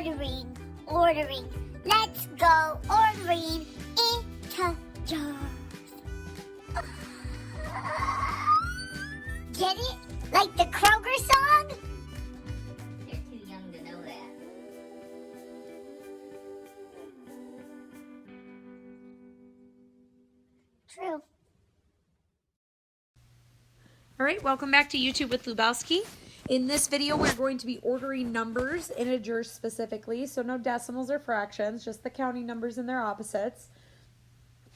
ordering. Let's go ordering into jars. Get it? Like the Kroger song? You're too young to know that. True. All right, welcome back to YouTube with Lubowski. In this video, we're going to be ordering numbers, integers specifically, so no decimals or fractions, just the counting numbers and their opposites.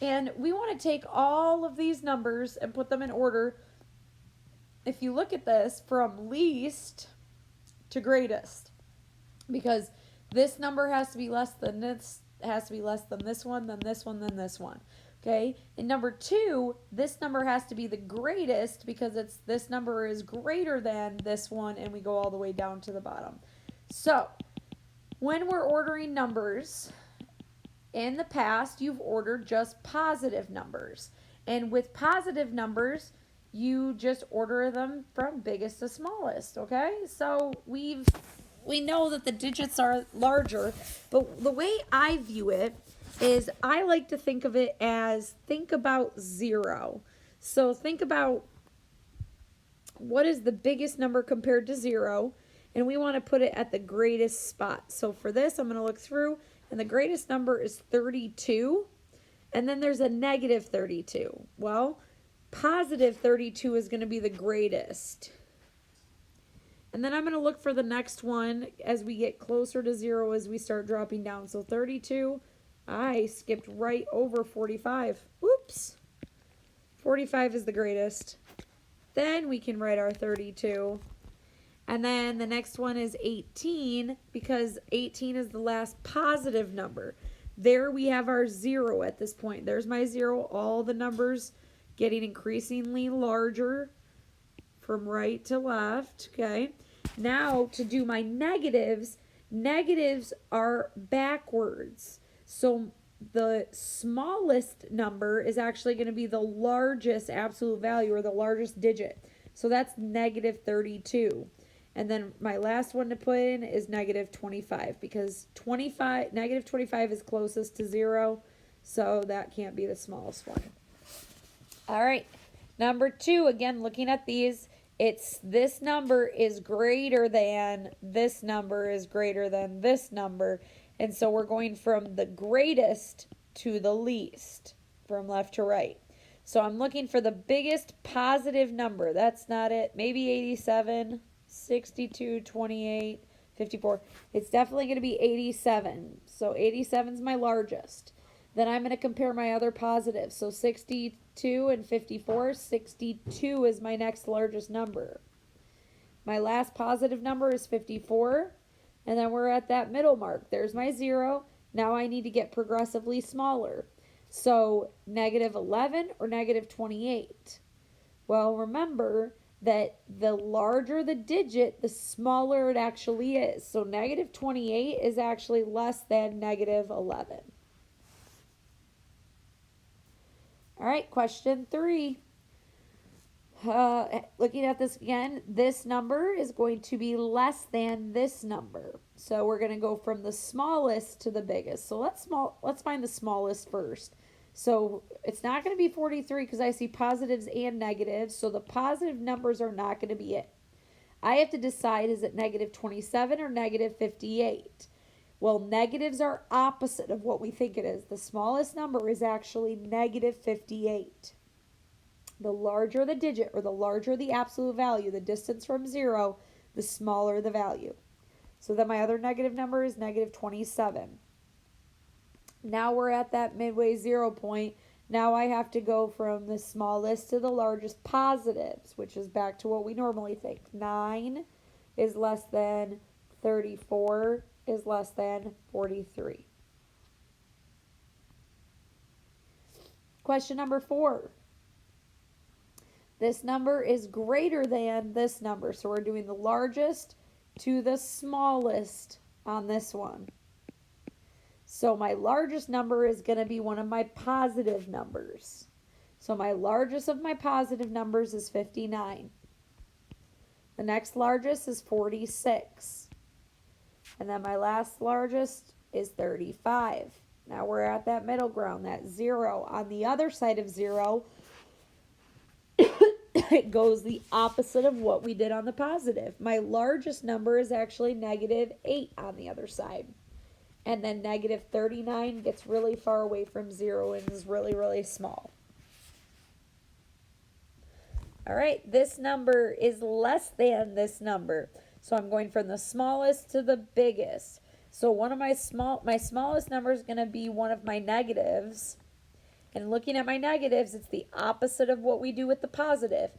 And we want to take all of these numbers and put them in order, if you look at this, from least to greatest. Because this number has to be less than this, has to be less than this one, then this one, then this one. Okay, and number 2, this number has to be the greatest because this number is greater than this one, and we go all the way down to the bottom. So, when we're ordering numbers, in the past, you've ordered just positive numbers. And with positive numbers, you just order them from biggest to smallest, okay? So, we know that the digits are larger, but the way I view it is I like to think of it as, think about 0. So think about what is the biggest number compared to 0, and we want to put it at the greatest spot. So for this, I'm going to look through, and the greatest number is 32, and then there's a negative 32. Well, positive 32 is going to be the greatest. And then I'm going to look for the next one as we get closer to 0 as we start dropping down. So 32, I skipped right over 45. Oops. 45 is the greatest. Then we can write our 32. And then the next one is 18 because 18 is the last positive number. There we have our 0 at this point. There's my 0. All the numbers getting increasingly larger from right to left. Okay. Now to do my negatives, negatives are backwards. So the smallest number is actually going to be the largest absolute value or the largest digit. So that's negative 32. And then my last one to put in is negative 25 because negative 25 is closest to 0. So that can't be the smallest one. All right. Number 2, again, looking at these, it's this number is greater than this number is greater than this number. And so we're going from the greatest to the least, from left to right. So I'm looking for the biggest positive number. That's not it. Maybe 87, 62, 28, 54. It's definitely going to be 87. So 87 is my largest. Then I'm going to compare my other positives. So 62 and 54. 62 is my next largest number. My last positive number is 54. And then we're at that middle mark. There's my 0. Now I need to get progressively smaller. So negative 11 or negative 28. Well, remember that the larger the digit, the smaller it actually is. So negative 28 is actually less than negative 11. All right, question 3. Looking at this again, this number is going to be less than this number. So we're going to go from the smallest to the biggest. So let's find the smallest first. So it's not going to be 43 because I see positives and negatives. So the positive numbers are not going to be it. I have to decide, is it negative 27 or negative 58? Well, negatives are opposite of what we think it is. The smallest number is actually negative 58. The larger the digit or the larger the absolute value, the distance from 0, the smaller the value. So then my other negative number is negative 27. Now we're at that midway 0 point. Now I have to go from the smallest to the largest positives, which is back to what we normally think. 9 is less than 34 is less than 43. Question number 4. This number is greater than this number. So we're doing the largest to the smallest on this one. So my largest number is going to be one of my positive numbers. So my largest of my positive numbers is 59. The next largest is 46. And then my last largest is 35. Now we're at that middle ground, that 0. On the other side of 0, it goes the opposite of what we did on the positive. My largest number is actually -8 on the other side. And then -39 gets really far away from 0 and is really, really small. All right, this number is less than this number. So I'm going from the smallest to the biggest. So one of my smallest number is going to be one of my negatives. And looking at my negatives, it's the opposite of what we do with the positive.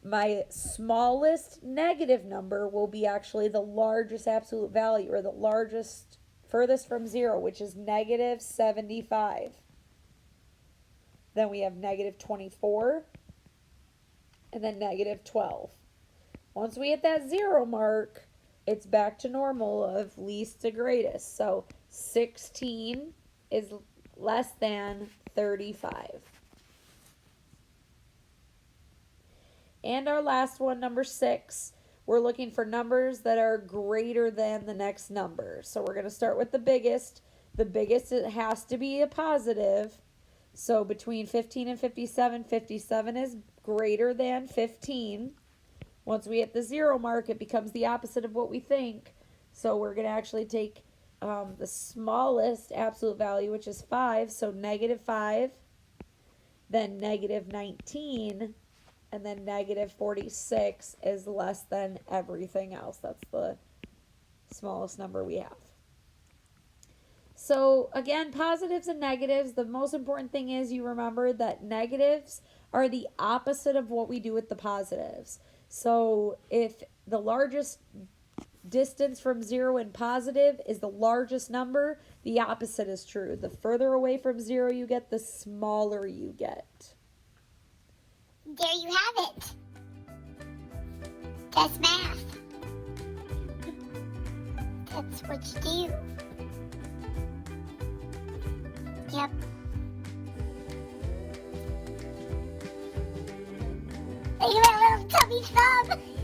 My smallest negative number will be actually the largest absolute value, or the largest furthest from 0, which is -75. Then we have -24, and then -12. Once we hit that 0 mark, it's back to normal of least to greatest. So 16 is less than 35. And our last one, number 6, we're looking for numbers that are greater than the next number. So we're going to start with the biggest. The biggest, it has to be a positive. So between 15 and 57, 57 is greater than 15. Once we hit the 0 mark, it becomes the opposite of what we think. So we're going to actually take the smallest absolute value, which is 5. So -5, then -19, and then -46 is less than everything else. That's the smallest number we have. So again, positives and negatives, the most important thing is you remember that negatives are the opposite of what we do with the positives. So if the largest distance from 0 in positive is the largest number, the opposite is true. The further away from 0 you get, the smaller you get. There you have it. That's math. That's what you do. Yep. Look at that little tubby thumb.